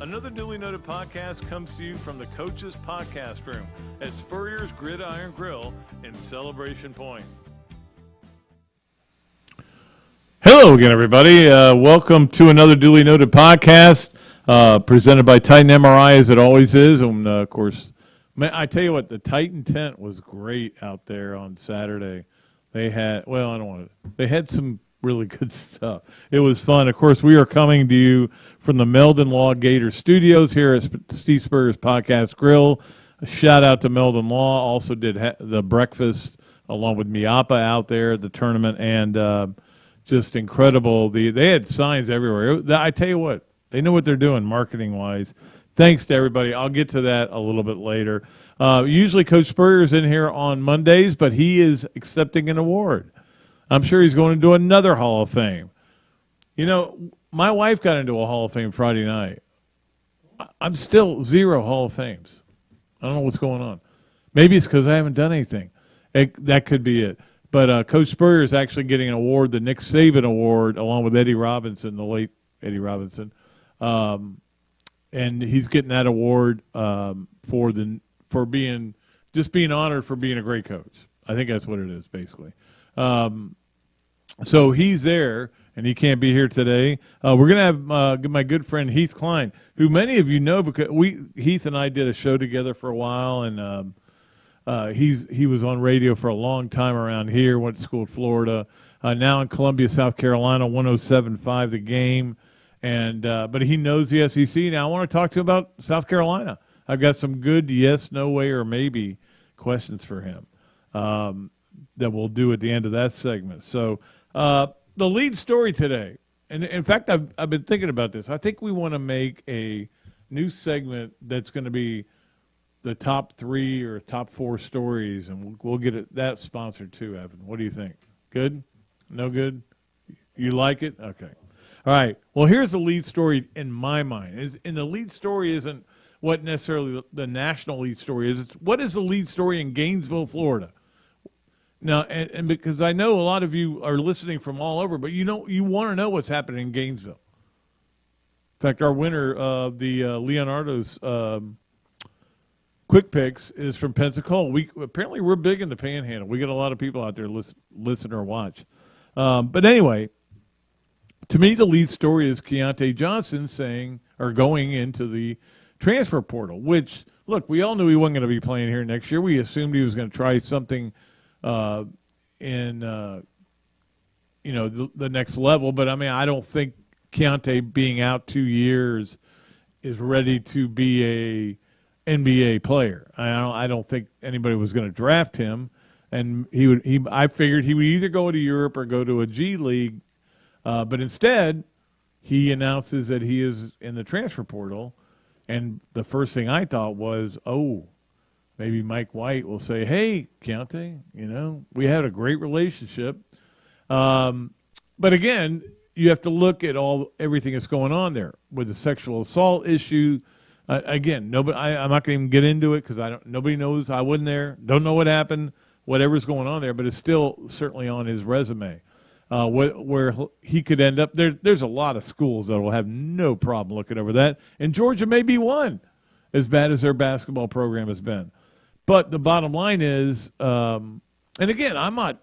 Another Dooley Noted Podcast comes to you from the Coach's Podcast Room at Spurrier's Gridiron Grill in Celebration Point. Hello again, everybody. Welcome to another Dooley Noted Podcast presented by Titan MRI, as it always is. And, of course, I tell you what, the Titan tent was great out there on Saturday. They had, they had some really good stuff. It was fun. Of course, we are coming to you from the Meldon Law Gator Studios here at Steve Spurrier's Podcast Grill. A shout out to Meldon Law. Also did the breakfast along with Miapa out there at the tournament, and just incredible. They had signs everywhere. I tell you what, they know what they're doing marketing-wise. Thanks to everybody. I'll get to that a little bit later. Usually Coach Spurrier's in here on Mondays, but he is accepting an award. I'm sure he's going to do another Hall of Fame. You know, my wife got into a Hall of Fame Friday night. I'm still 0 Hall of Fames. I don't know what's going on. Maybe it's because I haven't done anything. That could be it. But Coach Spurrier is actually getting an award, the Nick Saban Award, along with Eddie Robinson, the late Eddie Robinson. And he's getting that award for being honored for being a great coach. I think that's what it is, basically. So he's there, and he can't be here today. We're going to have my good friend Heath Cline, who many of you know because Heath and I did a show together for a while, and he was on radio for a long time around here, went to school in Florida, now in Columbia, South Carolina, 107.5 The Game, and but he knows the SEC. Now I want to talk to him about South Carolina. I've got some good yes, no way, or maybe questions for him that we'll do at the end of that segment. So the lead story today, and in fact, I've been thinking about this. I think we want to make a new segment that's going to be the top 3 or top 4 stories, and we'll get that sponsored too, Evan. What do you think? Good? No good? You like it? Okay. All right. Well, here's the lead story in my mind. And the lead story isn't what necessarily the national lead story is. It's what is the lead story in Gainesville, Florida? Now, and because I know a lot of you are listening from all over, but you want to know what's happening in Gainesville. In fact, our winner of the Leonardo's Quick Picks is from Pensacola. Apparently we're big in the Panhandle. We get a lot of people out there listen or watch. But anyway, to me, the lead story is Keontae Johnson going into the transfer portal, which, look, we all knew he wasn't going to be playing here next year. We assumed he was going to try something in the next level. But, I mean, I don't think Keontae being out 2 years is ready to be a NBA player. I don't think anybody was going to draft him. And I figured he would either go to Europe or go to a G League. But instead, he announces that he is in the transfer portal. And the first thing I thought was, maybe Mike White will say, hey, Keontae, we had a great relationship. But again, you have to look at everything that's going on there with the sexual assault issue. Again, I'm not going to even get into it because nobody knows. I wasn't there. Don't know what happened, whatever's going on there, but it's still certainly on his resume. Where he could end up. There's a lot of schools that will have no problem looking over that, and Georgia may be one, as bad as their basketball program has been. But the bottom line is, and again, I'm not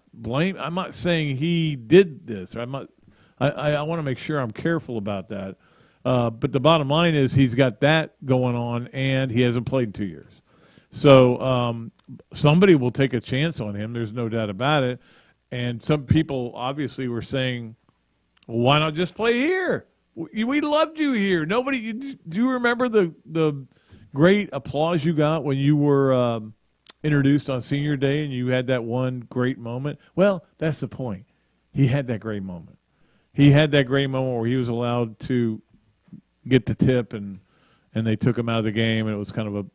saying he did this. I want to make sure I'm careful about that. But the bottom line is he's got that going on, and he hasn't played in 2 years. So somebody will take a chance on him. There's no doubt about it. And some people obviously were saying, well, why not just play here? We loved you here. Do you remember the great applause you got when you were introduced on senior day and you had that one great moment? Well, that's the point. He had that great moment. He had that great moment where he was allowed to get the tip and they took him out of the game, and it was kind of a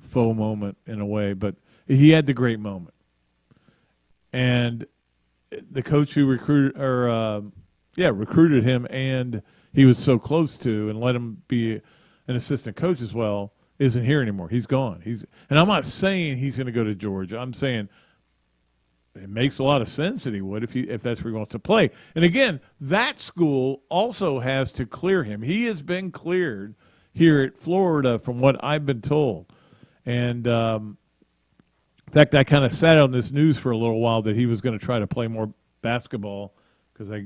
faux moment in a way, but he had the great moment. And the coach who recruited him, and he was so close to, and let him be an assistant coach as well, isn't here anymore. He's gone. And I'm not saying he's going to go to Georgia. I'm saying it makes a lot of sense that he would if that's where he wants to play. And again, that school also has to clear him. He has been cleared here at Florida, from what I've been told. And in fact, I kind of sat on this news for a little while that he was going to try to play more basketball, because I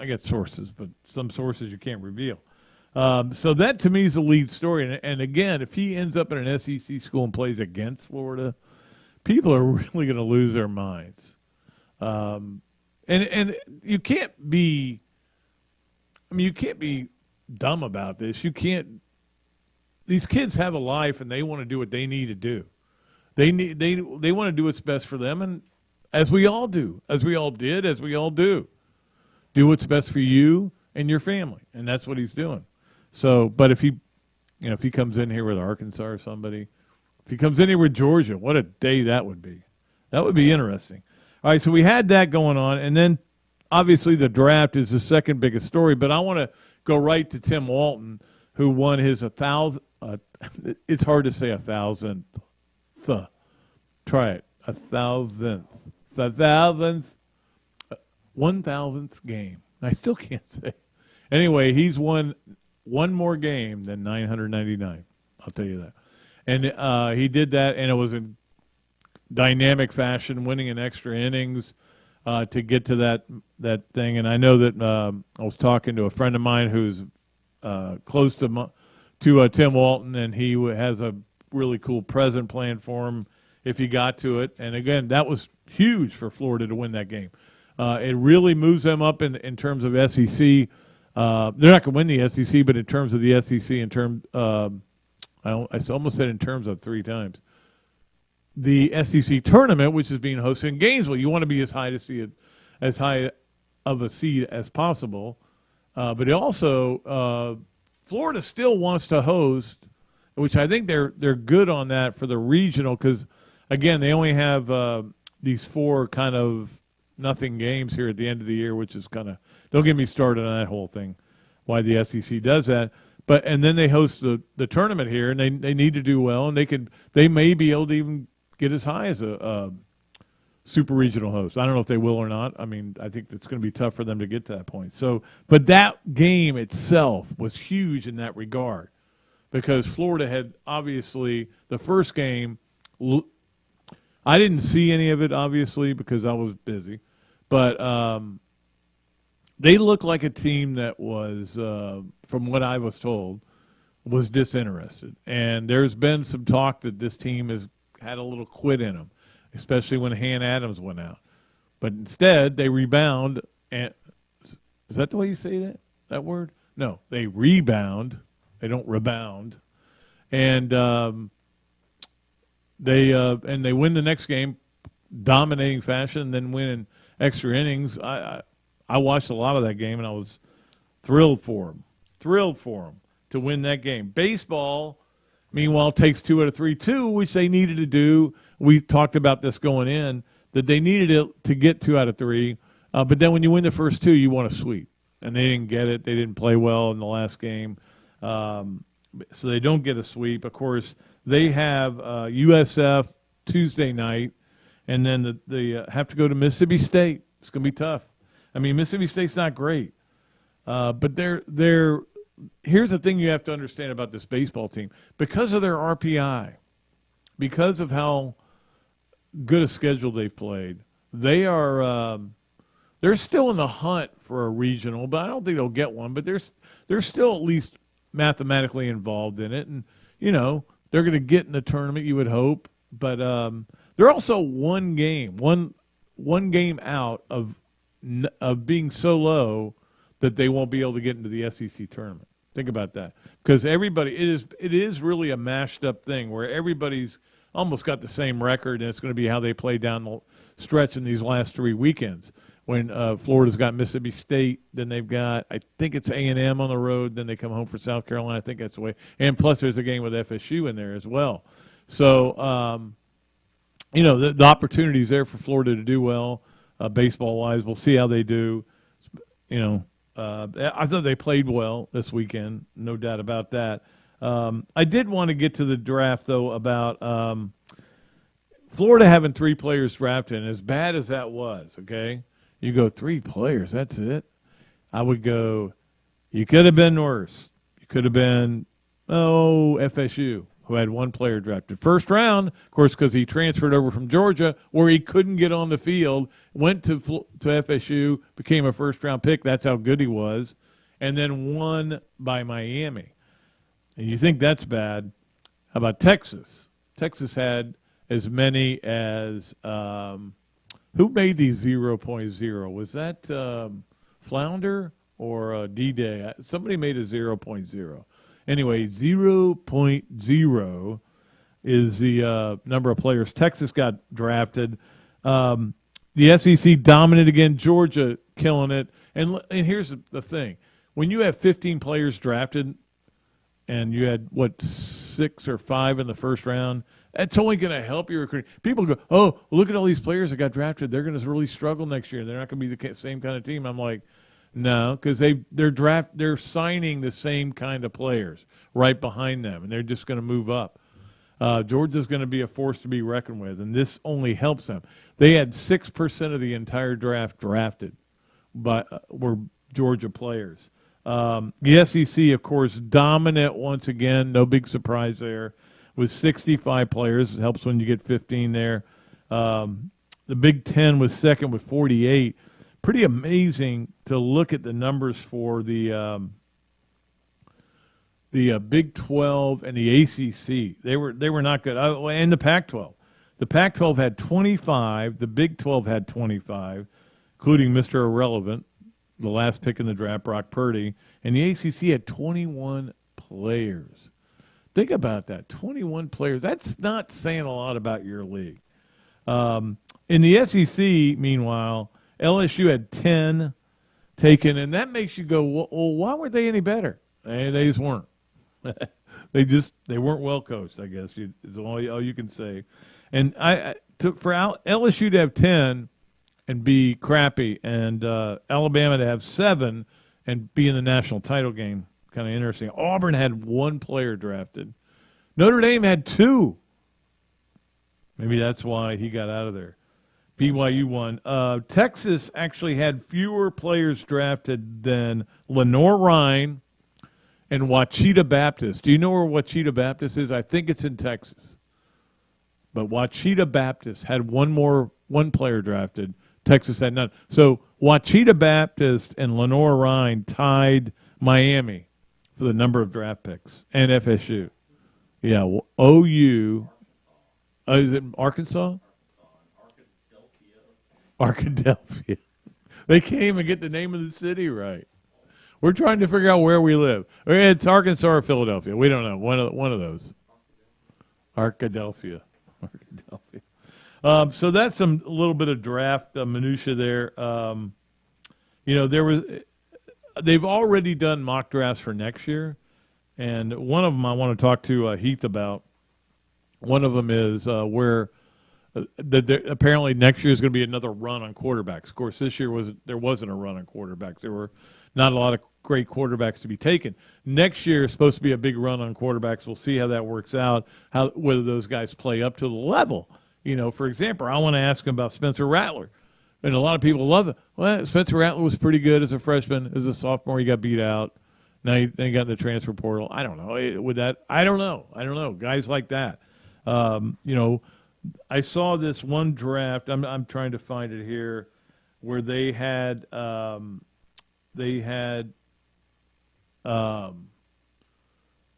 get sources, but some sources you can't reveal. So that, to me, is the lead story. And again, if he ends up in an SEC school and plays against Florida, people are really going to lose their minds. And you can't be – I mean, you can't be dumb about this. You can't – these kids have a life, and they want to do what they need to do. They want to do what's best for them, and as we all do, as we all did, as we all do. Do what's best for you and your family, and that's what he's doing. So, but if he comes in here with Arkansas or somebody, if he comes in here with Georgia, what a day that would be. That would be interesting. All right, so we had that going on, and then obviously the draft is the second biggest story, but I want to go right to Tim Walton, who won his 1,000th. It's hard to say 1,000th. Try it. 1,000th. 1,000th game. I still can't say. Anyway, he's won one more game than 999. I'll tell you that. And he did that, and it was in dynamic fashion, winning in extra innings to get to that thing. And I know that I was talking to a friend of mine who's close to Tim Walton, and he has a really cool present planned for him if he got to it. And again, that was huge for Florida to win that game. It really moves them up in terms of SEC. They're not going to win the SEC, but in terms of the SEC, I almost said in terms of 3 times. The SEC tournament, which is being hosted in Gainesville, you want to be as high of a seed as possible. But it also, Florida still wants to host, which I think they're good on that for the regional, because again, they only have these 4 kind of nothing games here at the end of the year, which is kind of, don't get me started on that whole thing, why the SEC does that. But and then they host the tournament here, and they need to do well, and they may be able to even get as high as a super regional host. I don't know if they will or not. I mean, I think it's going to be tough for them to get to that point. So, but that game itself was huge in that regard, because Florida had obviously the first game. I didn't see any of it, obviously, because I was busy. But they looked like a team that was, from what I was told, was disinterested. And there's been some talk that this team has had a little quit in them, especially when Han Adams went out. But instead, they rebound. And is that the way you say that word? No, they rebound. They don't rebound. And they win the next game, dominating fashion, and then win in extra innings. I watched a lot of that game, and I was thrilled for them to win that game. Baseball, meanwhile, takes 2 out of 3, which they needed to do. We talked about this going in, that they needed it to get 2 out of 3. But then when you win the first 2, you want a sweep. And they didn't get it. They didn't play well in the last game. So they don't get a sweep. Of course, they have USF Tuesday night, and then they have to go to Mississippi State. It's going to be tough. I mean, Mississippi State's not great. But here's the thing you have to understand about this baseball team. Because of their RPI, because of how good a schedule they've played, they're still in the hunt for a regional, but I don't think they'll get one. But they're still at least mathematically involved in it, and they're going to get in the tournament, you would hope. But they're also one game out of being so low that they won't be able to get into the SEC tournament. Think about that, because it is really a mashed up thing where everybody's almost got the same record, and it's going to be how they play down the stretch in these last 3 weekends. When Florida's got Mississippi State, then they've got, I think it's A&M on the road, then they come home for South Carolina. I think that's the way. And plus there's a game with FSU in there as well. So, the opportunity's there for Florida to do well baseball-wise. We'll see how they do. I thought they played well this weekend, no doubt about that. I did want to get to the draft, though, about Florida having 3 players drafted, and as bad as that was, okay? You go 3 players, that's it. I would go, you could have been worse. You could have been FSU, who had one player drafted. First round, of course, because he transferred over from Georgia, where he couldn't get on the field, went to FSU, became a first-round pick. That's how good he was. And then won by Miami. And you think that's bad. How about Texas? Texas had as many as who made these 0.0? Was that Flounder or D-Day? Somebody made a 0.0. Anyway, 0.0 is the number of players Texas got drafted. The SEC dominant again. Georgia killing it. And here's the thing. When you have 15 players drafted and you had, 6 or 5 in the first round, it's only going to help your recruiting. People go, oh, look at all these players that got drafted. They're going to really struggle next year. They're not going to be the same kind of team. I'm like, no, because they're signing the same kind of players right behind them, and they're just going to move up. Georgia's going to be a force to be reckoned with, and this only helps them. They had 6% of the entire draft drafted, but were Georgia players. The SEC, of course, dominant once again. No big surprise there. With 65 players, it helps when you get 15 there. The Big Ten was second with 48. Pretty amazing to look at the numbers for the Big 12 and the ACC. They were not good. And the Pac-12. The Pac-12 had 25. The Big 12 had 25, including Mr. Irrelevant, the last pick in the draft, Brock Purdy. And the ACC had 21 players. Think about that, 21 players. That's not saying a lot about your league. In the SEC, meanwhile, LSU had 10 taken, and that makes you go, well, why weren't they any better? They just weren't. They weren't well coached, I guess, is all you can say. And for LSU to have 10 and be crappy, and Alabama to have 7 and be in the national title game, kind of interesting. Auburn had 1 player drafted. Notre Dame had 2. Maybe that's why he got out of there. BYU won. Texas actually had fewer players drafted than Lenore-Rhyne and Ouachita Baptist. Do you know where Ouachita Baptist is? I think it's in Texas. But Ouachita Baptist had one player drafted. Texas had none. So Ouachita Baptist and Lenore-Rhyne tied Miami for the number of draft picks, and FSU. Yeah, OU. Is it Arkansas? Arkadelphia. They can't even get the name of the city right. We're trying to figure out where we live. It's Arkansas or Philadelphia. We don't know. One of those. Arkadelphia. So that's a little bit of draft minutia there. They've already done mock drafts for next year, and one of them I want to talk to Heath about. One of them is where apparently next year is going to be another run on quarterbacks. Of course, this year there wasn't a run on quarterbacks. There were not a lot of great quarterbacks to be taken. Next year is supposed to be a big run on quarterbacks. We'll see how that works out, whether those guys play up to the level. For example, I want to ask him about Spencer Rattler. And a lot of people love it. Well, Spencer Rattler was pretty good as a freshman. As a sophomore, he got beat out. Now he got in the transfer portal. I don't know. I don't know. Guys like that. I saw this one draft. I'm trying to find it here, where they had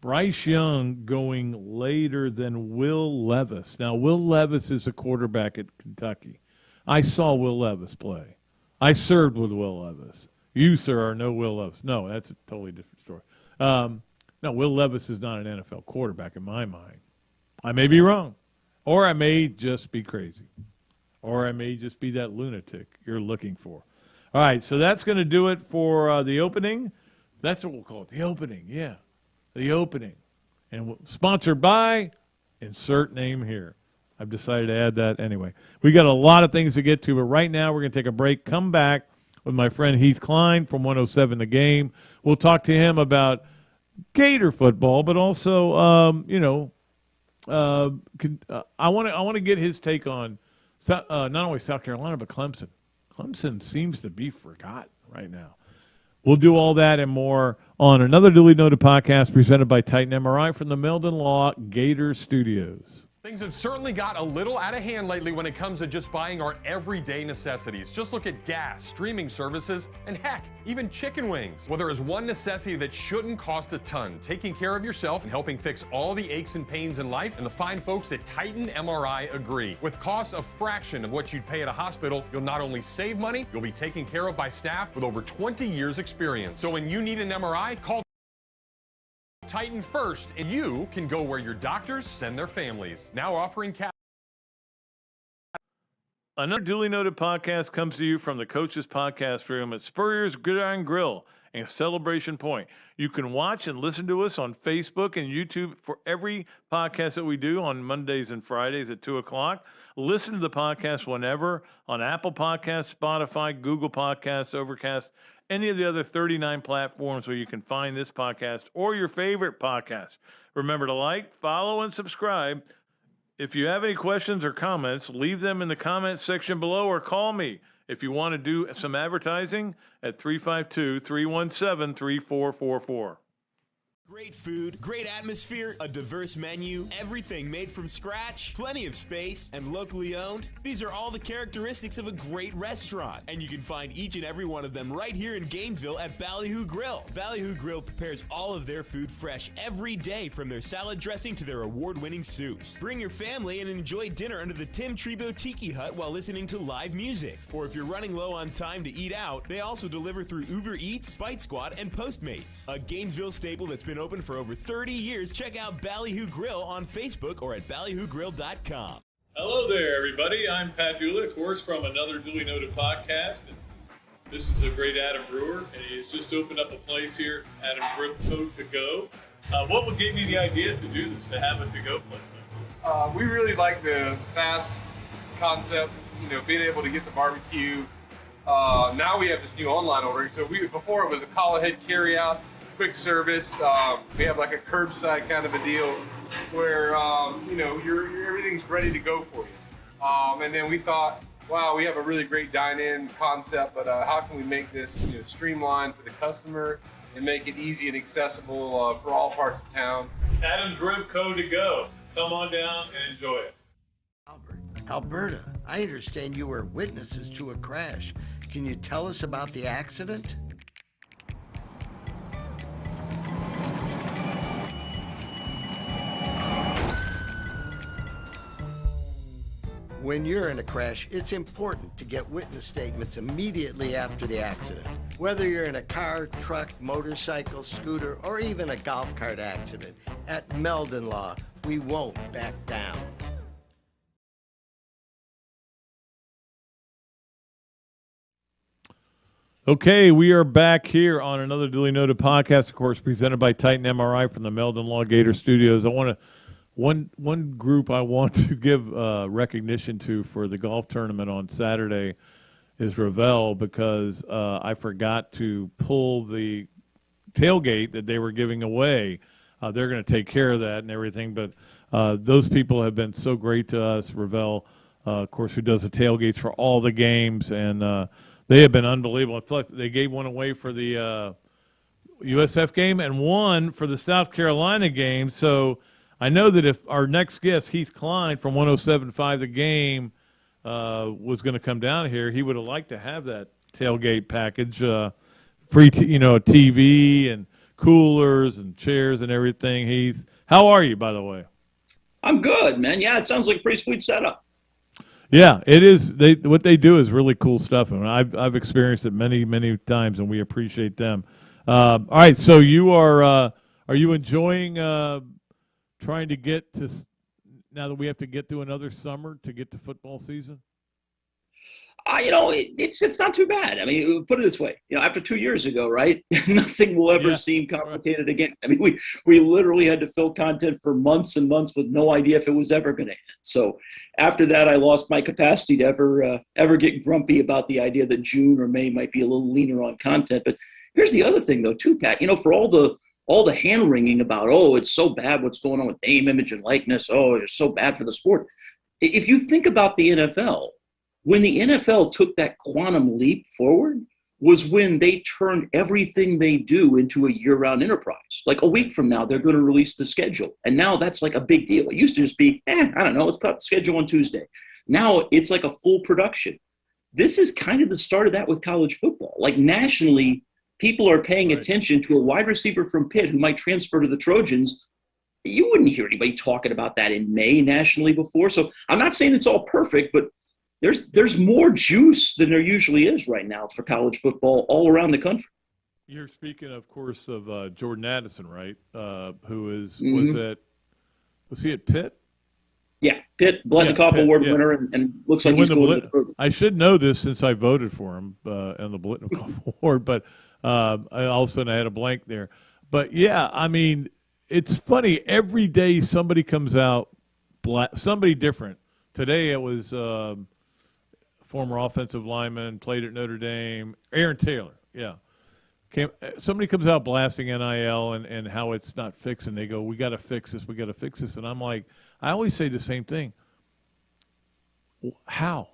Bryce Young going later than Will Levis. Now, Will Levis is a quarterback at Kentucky. I saw Will Levis play. I served with Will Levis. You, sir, are no Will Levis. No, that's a totally different story. No, Will Levis is not an NFL quarterback in my mind. I may be wrong, or I may just be crazy, or I may just be that lunatic you're looking for. All right, so that's going to do it for the opening. That's what we'll call it, the opening, yeah, the opening. And sponsored by, insert name here. I've decided to add that anyway. We got a lot of things to get to, but right now we're going to take a break, come back with my friend Heath Cline from 107 The Game. We'll talk to him about Gator football, but also, I want to get his take on not only South Carolina, but Clemson. Clemson seems to be forgotten right now. We'll do all that and more on Another Dooley Noted Podcast presented by Titan MRI from the Meldon Law Gator Studios. Things have certainly got a little out of hand lately when it comes to just buying our everyday necessities. Just look at gas, streaming services, and heck, even chicken wings. Well, there is one necessity that shouldn't cost a ton: taking care of yourself and helping fix all the aches and pains in life. And the fine folks at Titan MRI agree. With costs a fraction of what you'd pay at a hospital, you'll not only save money, you'll be taken care of by staff with over 20 years experience. So when you need an MRI, call Titan first, and you can go where your doctors send their families. Now offering cash. Another Duly Noted Podcast comes to you from the Coaches Podcast Room at Spurrier's Gridiron Grill and Celebration Point. You can watch and listen to us on Facebook and YouTube for every podcast that we do on Mondays and Fridays at 2 o'clock. Listen to the podcast whenever on Apple Podcasts, Spotify, Google Podcasts, Overcast, any of the other 39 platforms where you can find this podcast or your favorite podcast. Remember to like, follow, and subscribe. If you have any questions or comments, leave them in the comments section below or call me if you want to do some advertising at 352-317-3444. Great food, great atmosphere, a diverse menu, everything made from scratch, plenty of space, and locally owned. These are all the characteristics of a great restaurant, and you can find each and every one of them right here in Gainesville at Ballyhoo Grill. Ballyhoo Grill prepares all of their food fresh every day, from their salad dressing to their award-winning soups. Bring your family and enjoy dinner under the Tim Trebo Tiki Hut while listening to live music. Or if you're running low on time to eat out, they also deliver through Uber Eats, Bite Squad, and Postmates. A Gainesville staple that's been open for over 30 years. Check out Ballyhoo Grill on Facebook or at ballyhoogrill.com. Hello there, everybody. I'm Pat Dooley, of course, from Another Duly Noted Podcast. And this is a great Adam Brewer, and he's just opened up a place here, Adam Brewer To Go. What gave you the idea to do this, to have a to-go place like this? We really like the fast concept, being able to get the barbecue. Now we have this new online ordering. So before it was a call ahead carry out, quick service. We have like a curbside kind of a deal where everything's ready to go for you. And then we thought, wow, we have a really great dine-in concept, but how can we make this streamlined for the customer and make it easy and accessible for all parts of town? Adam's Rib Co. To Go. Come on down and enjoy it. Alberta, I understand you were witnesses to a crash. Can you tell us about the accident? When you're in a crash, it's important to get witness statements immediately after the accident. Whether you're in a car, truck, motorcycle, scooter, or even a golf cart accident, at Meldon Law, we won't back down. Okay, we are back here on Another Duly Noted Podcast, of course, presented by Titan MRI from the Meldon Law Gator Studios. One group I want to give recognition to for the golf tournament on Saturday is Ravel, because I forgot to pull the tailgate that they were giving away. They're going to take care of that and everything, but those people have been so great to us. Ravel, of course, who does the tailgates for all the games, and they have been unbelievable. They gave one away for the USF game and one for the South Carolina game, so I know that if our next guest, Heath Cline from 107.5 The Game, was going to come down here, he would have liked to have that tailgate package, free, TV and coolers and chairs and everything. Heath, how are you, by the way? I'm good, man. Yeah, it sounds like a pretty sweet setup. Yeah, it is. What they do is really cool stuff, and I've experienced it many times, and we appreciate them. All right, so you are you enjoying trying to get to, now that we have to get to another summer to get to football season? It's not too bad. I mean, put it this way, after 2 years ago, right? Nothing will ever seem complicated again. I mean, we literally had to fill content for months and months with no idea if it was ever going to end. So after that, I lost my capacity to ever get grumpy about the idea that June or May might be a little leaner on content. But here's the other thing, though, too, Pat. For all the hand-wringing about, it's so bad what's going on with name, image, and likeness. It's so bad for the sport. If you think about the NFL, when the NFL took that quantum leap forward, was when they turned everything they do into a year-round enterprise. Like a week from now, they're going to release the schedule. And now that's like a big deal. It used to just be, I don't know, let's put out the schedule on Tuesday. Now it's like a full production. This is kind of the start of that with college football. Like nationally, people are paying attention to a wide receiver from Pitt who might transfer to the Trojans. You wouldn't hear anybody talking about that in May nationally before. So I'm not saying it's all perfect, but there's more juice than there usually is right now for college football all around the country. You're speaking, of course, of Jordan Addison, right? Who was he at Pitt? Yeah, Pitt, Blitnikoff Award winner, and looks like he's going to I should know this since I voted for him in the Blitnikoff Award, but all of a sudden I had a blank there. But, yeah, I mean, it's funny. Every day somebody comes out, somebody different. Today it was former offensive lineman, played at Notre Dame, Aaron Taylor, yeah. Somebody comes out blasting NIL and how it's not fixed, and they go, we got to fix this, we got to fix this. And I'm like, I always say the same thing. How?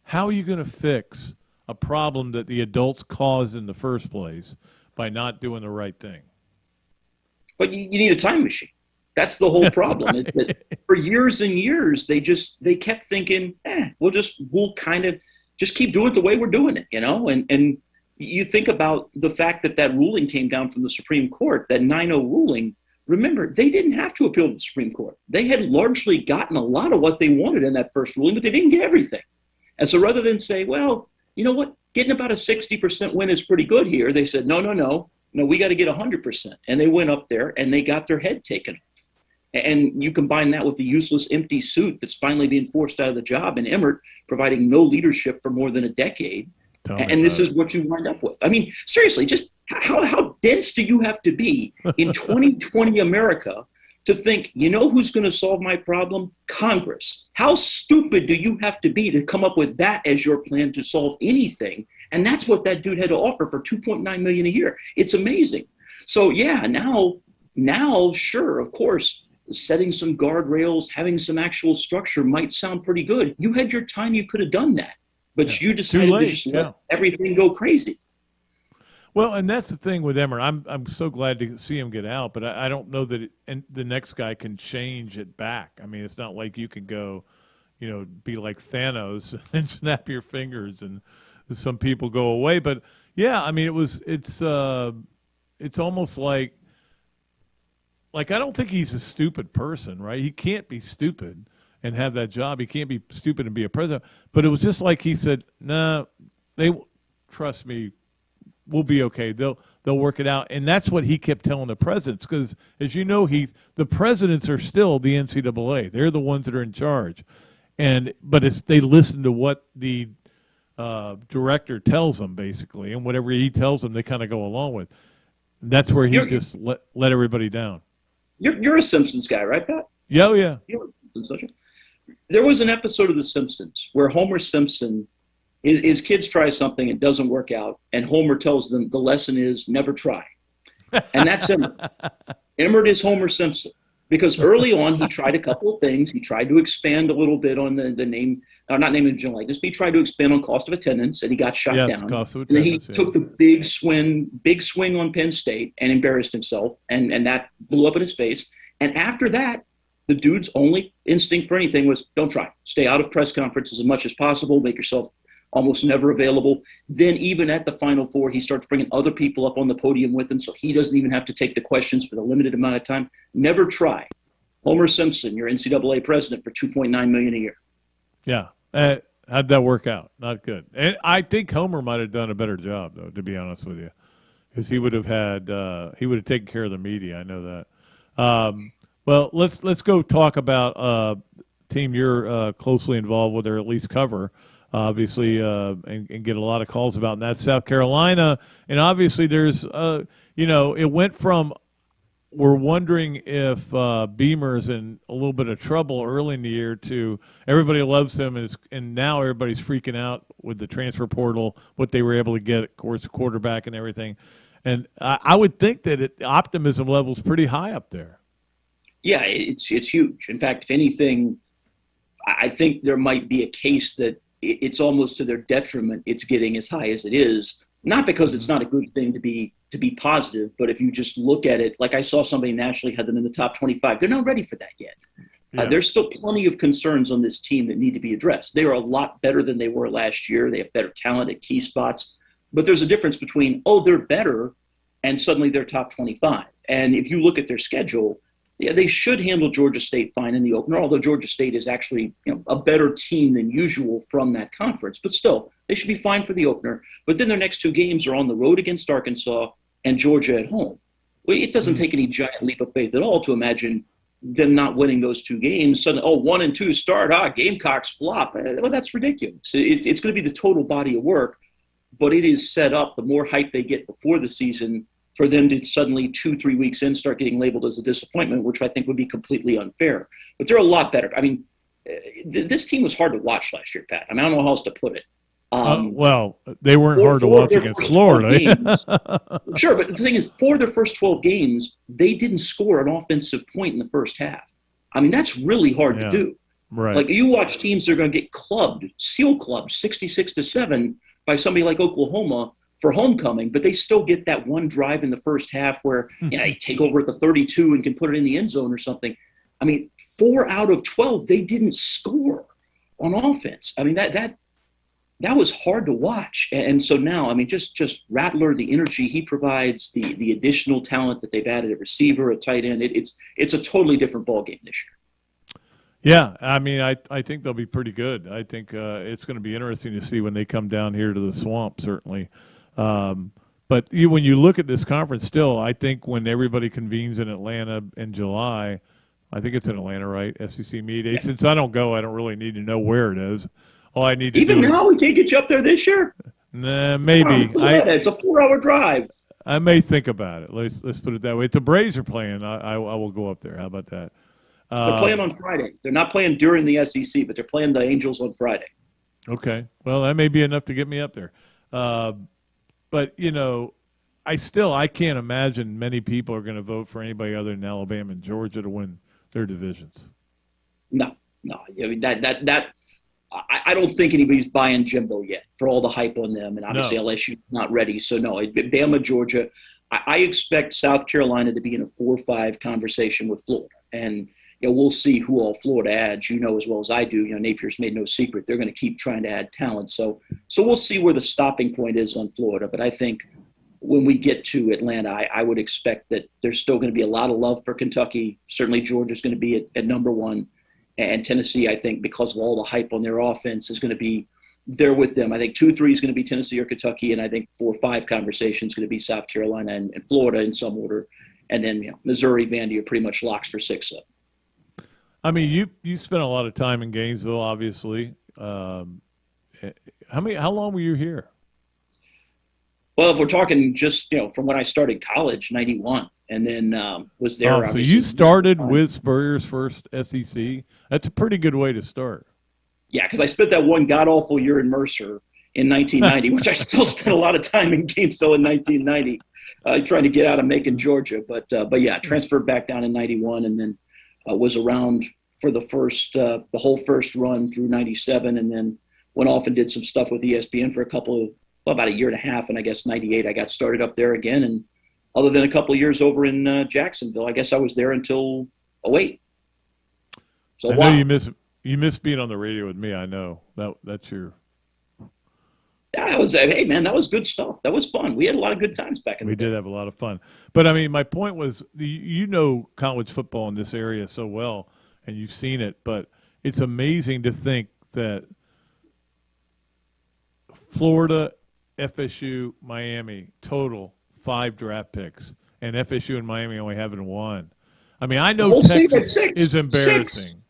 How are you going to fix a problem that the adults caused in the first place by not doing the right thing? But you need a time machine. That's the whole problem. That for years and years, they kept thinking, we'll kind of just keep doing it the way we're doing it, you know? And you think about the fact that ruling came down from the Supreme Court, that 9-0 ruling. Remember, they didn't have to appeal to the Supreme Court. They had largely gotten a lot of what they wanted in that first ruling, but they didn't get everything. And so rather than say, well, you know what, getting about a 60% win is pretty good here, they said, no, we got to get 100%. And they went up there and they got their head taken off. And you combine that with the useless empty suit that's finally being forced out of the job, and Emmert providing no leadership for more than a decade. And this is what you wind up with. I mean, seriously, just how dense do you have to be in 2020 America to think, you know who's going to solve my problem? Congress. How stupid do you have to be to come up with that as your plan to solve anything? And that's what that dude had to offer for $2.9 million a year. It's amazing. So yeah, now, sure, of course, setting some guardrails, having some actual structure might sound pretty good. You had your time, you could have done that. But you decided to just let everything go crazy. Well, and that's the thing with Emmert. I'm so glad to see him get out, but I don't know that the next guy can change it back. I mean, it's not like you can go, be like Thanos and snap your fingers and some people go away. But yeah, I mean, it's almost like I don't think he's a stupid person, right? He can't be stupid and have that job. He can't be stupid and be a president. But it was just like he said, "Nah, trust me, we'll be okay. They'll work it out." And that's what he kept telling the presidents, because as you know, the presidents are still the NCAA. They're the ones that are in charge. But they listen to what the director tells them, basically, and whatever he tells them, they kind of go along with. And that's where he just let everybody down. You're a Simpsons guy, right, Pat? Yeah, yeah. There was an episode of The Simpsons where Homer Simpson, his kids try something, it doesn't work out, and Homer tells them the lesson is never try. And that's Emmert. Emmert is Homer Simpson, because early on he tried a couple of things. He tried to expand a little bit on the name, not name and likeness, but he tried to expand on cost of attendance, and he got shut down. Cost of and then he attendance, took the big swing on Penn State and embarrassed himself, and that blew up in his face. And after that, the dude's only instinct for anything was don't try. Stay out of press conferences as much as possible. Make yourself almost never available. Then even at the Final Four, he starts bringing other people up on the podium with him, so he doesn't even have to take the questions for the limited amount of time. Never try. Homer Simpson, your NCAA president for $2.9 million a year. Yeah. How'd that work out? Not good. And I think Homer might have done a better job, though, to be honest with you, because he would have taken care of the media. I know that. Well, let's go talk about a team you're closely involved with, or at least cover, obviously, and get a lot of calls about, and that's South Carolina. And obviously there's, it went from we're wondering if Beamer's in a little bit of trouble early in the year to everybody loves him, and now everybody's freaking out with the transfer portal, what they were able to get, of course, quarterback and everything. And I would think that the optimism level is pretty high up there. Yeah, it's huge. In fact, if anything, I think there might be a case that it's almost to their detriment it's getting as high as it is, not because it's not a good thing to be positive, but if you just look at it, like I saw somebody nationally had them in the top 25. They're not ready for that yet. Yeah. There's still plenty of concerns on this team that need to be addressed. They are a lot better than they were last year. They have better talent at key spots. But there's a difference between, they're better, and suddenly they're top 25. And if you look at their schedule, they should handle Georgia State fine in the opener, although Georgia State is actually a better team than usual from that conference. But still, they should be fine for the opener. But then their next two games are on the road against Arkansas and Georgia at home. Well, it doesn't take any giant leap of faith at all to imagine them not winning those two games. Suddenly, 1 and 2 start, Gamecocks flop. Well, that's ridiculous. It's going to be the total body of work, but it is set up, the more hype they get before the season, for them to suddenly 2-3 weeks in start getting labeled as a disappointment, which I think would be completely unfair. But they're a lot better. I mean, this team was hard to watch last year, Pat. I mean, I don't know how else to put it. Well, they weren't hard to watch against Florida. Sure, but the thing is, for their first 12 games, they didn't score an offensive point in the first half. I mean, that's really hard to do. Right. Like, you watch teams that are going to get seal clubbed 66-7 by somebody like Oklahoma for homecoming, but they still get that one drive in the first half where they take over at the 32 and can put it in the end zone or something. I mean, 4 out of 12, they didn't score on offense. I mean, that was hard to watch. And so now, I mean, just Rattler, the energy he provides, the additional talent that they've added at receiver, at tight end, it's a totally different ballgame this year. Yeah, I mean, I think they'll be pretty good. I think it's going to be interesting to see when they come down here to the Swamp, certainly. But when you look at this conference still, I think when everybody convenes in Atlanta in July, I think it's in Atlanta, right? SEC meet. Yeah. Since I don't go, I don't really need to know where it is. All I need to Even do now, we can't get you up there this year? Nah, maybe. It's a 4-hour drive. I may think about it. Let's put it that way. If the Braves are playing, I will go up there. How about that? They're playing on Friday. They're not playing during the SEC, but they're playing the Angels on Friday. Okay. Well, that may be enough to get me up there. But, I can't imagine many people are going to vote for anybody other than Alabama and Georgia to win their divisions. No. I mean, that I don't think anybody's buying Jimbo yet for all the hype on them. And obviously LSU's not ready. So, no, Bama, Georgia. I expect South Carolina to be in a 4-5 conversation with Florida. And, we'll see who all Florida adds. You know as well as I do. Napier's made no secret. They're going to keep trying to add talent. So we'll see where the stopping point is on Florida. But I think when we get to Atlanta, I would expect that there's still going to be a lot of love for Kentucky. Certainly Georgia's going to be at number 1. And Tennessee, I think, because of all the hype on their offense, is going to be there with them. I think 2-3 is going to be Tennessee or Kentucky, and I think 4-5 conversation is going to be South Carolina and Florida in some order. And then Missouri, Vandy are pretty much locks for 6-7. I mean, you spent a lot of time in Gainesville, obviously. How long were you here? Well, if we're talking just from when I started college, 91, and then was there. Oh, so you started with Spurrier's first SEC. That's a pretty good way to start. Yeah, because I spent that one god awful year in Mercer in 1990, which I still spent a lot of time in Gainesville in 1990, trying to get out of Macon, Georgia. But yeah, transferred back down in 91, and then was around for the whole first run through 97, and then went off and did some stuff with ESPN for about a year and a half. And I guess 98, I got started up there again. And other than a couple of years over in Jacksonville, I guess I was there until 2008. So I know you miss being on the radio with me. I know that's your. Yeah, that was good stuff. That was fun. We had a lot of good times back in the day. We did have a lot of fun. But I mean, my point was, college football in this area so well, and you've seen it. But it's amazing to think that Florida, FSU, Miami, total 5 draft picks, and FSU and Miami only having 1. I mean, I know Texas is embarrassing.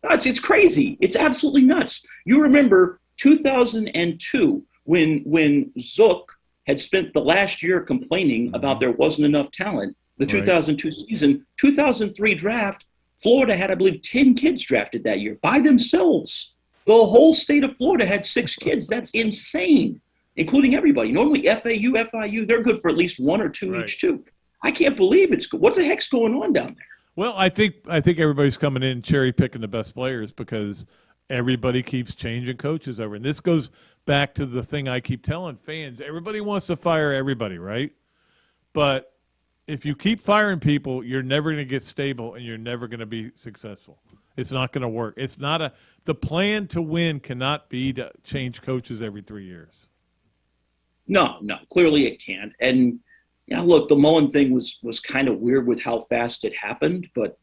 It's crazy. It's absolutely nuts. You remember 2002 when Zook had spent the last year complaining about there wasn't enough talent. The 2002 season, 2003 draft, Florida had, I believe, 10 kids drafted that year by themselves. The whole state of Florida had 6 kids. That's insane, including everybody. Normally FAU, FIU, they're good for at least 1 or 2 each too. I can't believe what the heck's going on down there? Well, I think everybody's coming in cherry picking the best players because everybody keeps changing coaches over. And this goes back to the thing I keep telling fans. Everybody wants to fire everybody, right? But if you keep firing people, you're never going to get stable and you're never going to be successful. It's not going to work. It's not the plan to win cannot be to change coaches every 3 years. No, clearly it can't. And yeah, look, the Mullen thing was kind of weird with how fast it happened, but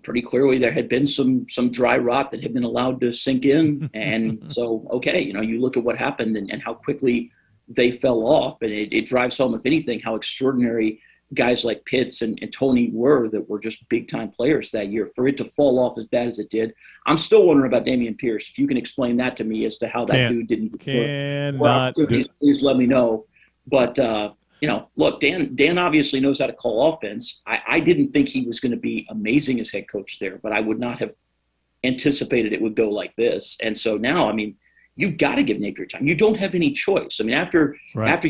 pretty clearly there had been some dry rot that had been allowed to sink in. And so, okay, you look at what happened and how quickly they fell off, and it drives home, if anything, how extraordinary guys like Pitts and Tony that were just big-time players that year. For it to fall off as bad as it did, I'm still wondering about Damian Pierce. If you can explain that to me as to how that dude didn't please let me know. But, look, Dan obviously knows how to call offense. I didn't think he was going to be amazing as head coach there, but I would not have anticipated it would go like this. And so now, you've got to give Napier time. You don't have any choice. After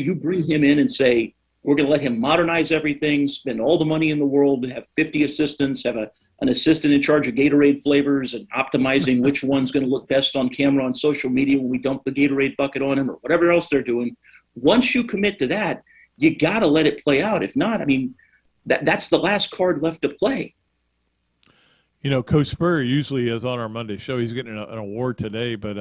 you bring him in and say, we're going to let him modernize everything, spend all the money in the world, have 50 assistants, have an assistant in charge of Gatorade flavors and optimizing which one's going to look best on camera on social media when we dump the Gatorade bucket on him or whatever else they're doing. Once you commit to that, you got to let it play out. If not, that's the last card left to play. Coach Spurrier usually is on our Monday show. He's getting an award today, but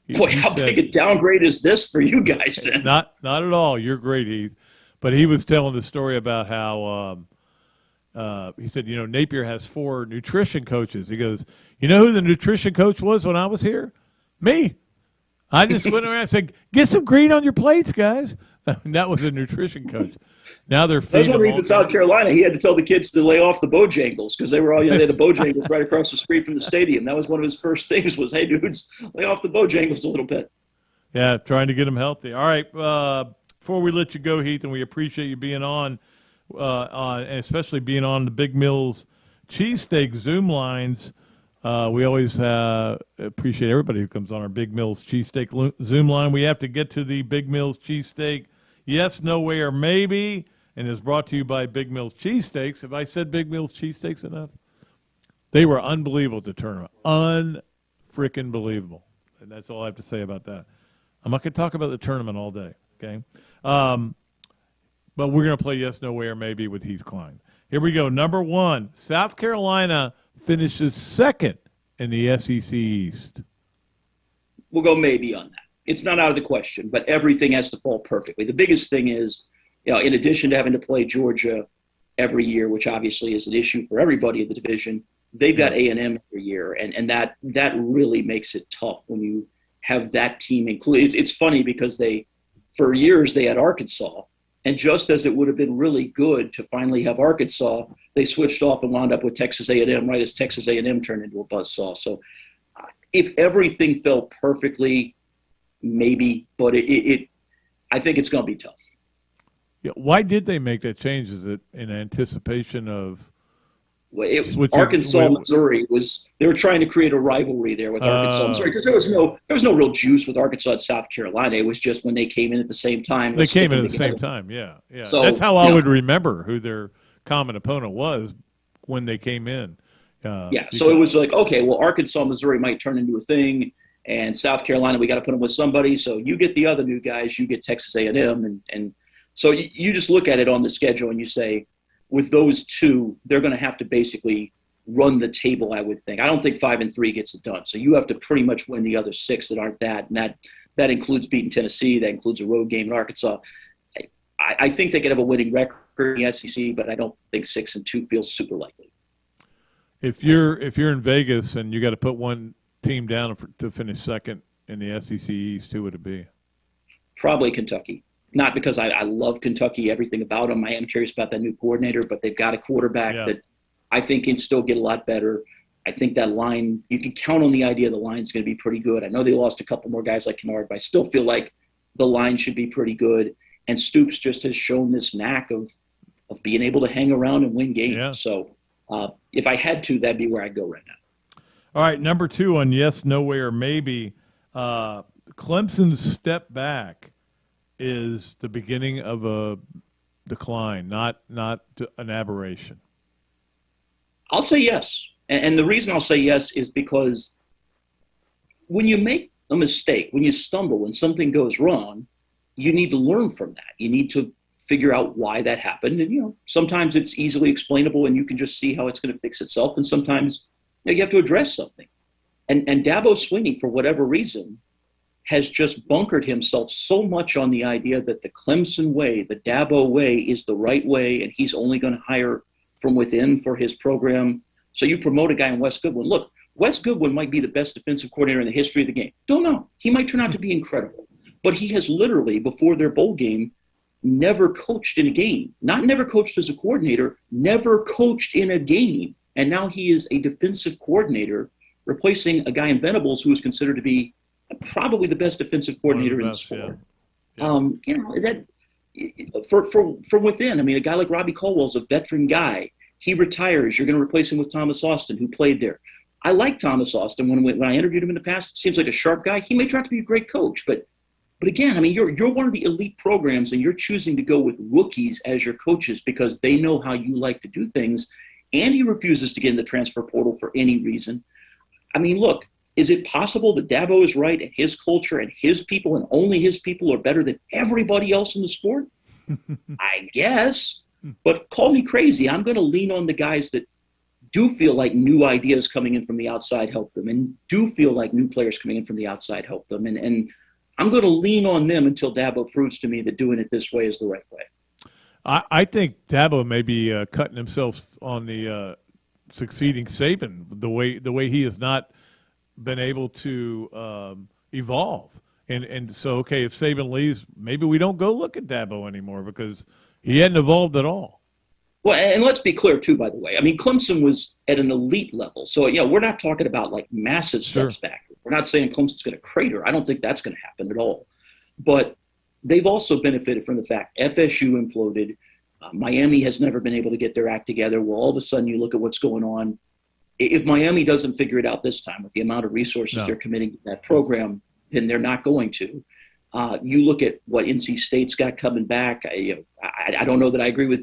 boy, how big a downgrade is this for you guys then? Not at all. You're great, Heath. But he was telling the story about how he said, Napier has 4 nutrition coaches. He goes, you know who the nutrition coach was when I was here? Me. I just went around and said, get some green on your plates, guys. And that was a nutrition coach. Now they're feeding. That's one reason in South Carolina he had to tell the kids to lay off the Bojangles because they were all, they had the Bojangles right across the street from the stadium. That was one of his first things was, hey, dudes, lay off the Bojangles a little bit. Yeah, trying to get them healthy. All right, before we let you go, Heath, and we appreciate you being on, and especially being on the Big Mills Cheesesteak Zoom lines. We always appreciate everybody who comes on our Big Mills Cheesesteak Zoom line. We have to get to the Big Mills Cheesesteak Yes, No Way, or Maybe, and is brought to you by Big Mills Cheesesteaks. Have I said Big Mills Cheesesteaks enough? They were unbelievable at the tournament. Un-freaking believable. And that's all I have to say about that. I'm not going to talk about the tournament all day, okay? But we're going to play Yes, No Way, or Maybe with Heath Cline. Here we go. Number 1, South Carolina finishes second in the SEC East. We'll go maybe on that. It's not out of the question, but everything has to fall perfectly. The biggest thing is, in addition to having to play Georgia every year, which obviously is an issue for everybody in the division, they've got A&M every year, and that really makes it tough when you have that team included. It's funny because for years they had Arkansas, and just as it would have been really good to finally have Arkansas, they switched off and wound up with Texas A&M right as Texas A&M turned into a buzzsaw. So if everything fell perfectly, maybe, but I think it's going to be tough. Yeah, why did they make that change? Is it in anticipation of Arkansas, Missouri they were trying to create a rivalry there with Arkansas, Missouri, because there was no real juice with Arkansas and South Carolina. It was just when they came in at the same time. They came in at the same time, yeah. So, that's how I would remember who their common opponent was when they came in. So it was like, okay, well, Arkansas, Missouri might turn into a thing, and South Carolina, we got to put them with somebody. So you get the other new guys, you get Texas A&M, and so you just look at it on the schedule and you say, with those two, they're going to have to basically run the table, I would think. I don't think 5-3 gets it done. So you have to pretty much win the other 6 that aren't that, and that includes beating Tennessee. That includes a road game in Arkansas. I think they could have a winning record in the SEC, but I don't think 6-2 feels super likely. If you're in Vegas and you got to put one team down to finish second in the SEC East, who would it be? Probably Kentucky. Not because I love Kentucky, everything about them. I am curious about that new coordinator, but they've got a quarterback that I think can still get a lot better. I think that line, you can count on the idea the line's going to be pretty good. I know they lost a couple more guys like Kennard, but I still feel like the line should be pretty good. And Stoops just has shown this knack of being able to hang around and win games. Yeah. So if I had to, that'd be where I'd go right now. All right, number 2 on Yes, No Way, or Maybe. Clemson's step back is the beginning of a decline, not an aberration. I'll say yes. And the reason I'll say yes is because when you make a mistake, when you stumble, when something goes wrong, you need to learn from that. You need to figure out why that happened. And, sometimes it's easily explainable and you can just see how it's going to fix itself. And sometimes you have to address something. And Dabo Swinney, for whatever reason, has just bunkered himself so much on the idea that the Clemson way, the Dabo way, is the right way, and he's only going to hire from within for his program. So you promote a guy in Wes Goodwin. Look, Wes Goodwin might be the best defensive coordinator in the history of the game. Don't know. He might turn out to be incredible. But he has literally, before their bowl game, never coached in a game. Not never coached as a coordinator, never coached in a game. And now he is a defensive coordinator, replacing a guy in Venables who is considered to be probably the best defensive coordinator in the sport. Yeah. From within, a guy like Robbie Caldwell's a veteran guy. He retires. You're going to replace him with Thomas Austin, who played there. I like Thomas Austin. When I interviewed him in the past, seems like a sharp guy. He may turn out to be a great coach, but again, you're one of the elite programs, and you're choosing to go with rookies as your coaches because they know how you like to do things, and he refuses to get in the transfer portal for any reason. Look, is it possible that Dabo is right and his culture and his people and only his people are better than everybody else in the sport? I guess. But call me crazy. I'm going to lean on the guys that do feel like new ideas coming in from the outside help them and do feel like new players coming in from the outside help them. And I'm going to lean on them until Dabo proves to me that doing it this way is the right way. I think Dabo may be cutting himself on the succeeding Saban, the way he has not been able to evolve. And so, okay, if Saban leaves, maybe we don't go look at Dabo anymore because he hadn't evolved at all. Well, and let's be clear, too, by the way. Clemson was at an elite level. So, we're not talking about, massive steps back. We're not saying Clemson's going to crater. I don't think that's going to happen at all. But they've also benefited from the fact FSU imploded. Miami has never been able to get their act together. Well, all of a sudden you look at what's going on. If Miami doesn't figure it out this time with the amount of resources they're committing to that program, then they're not going to. You look at what NC State's got coming back. I don't know that I agree with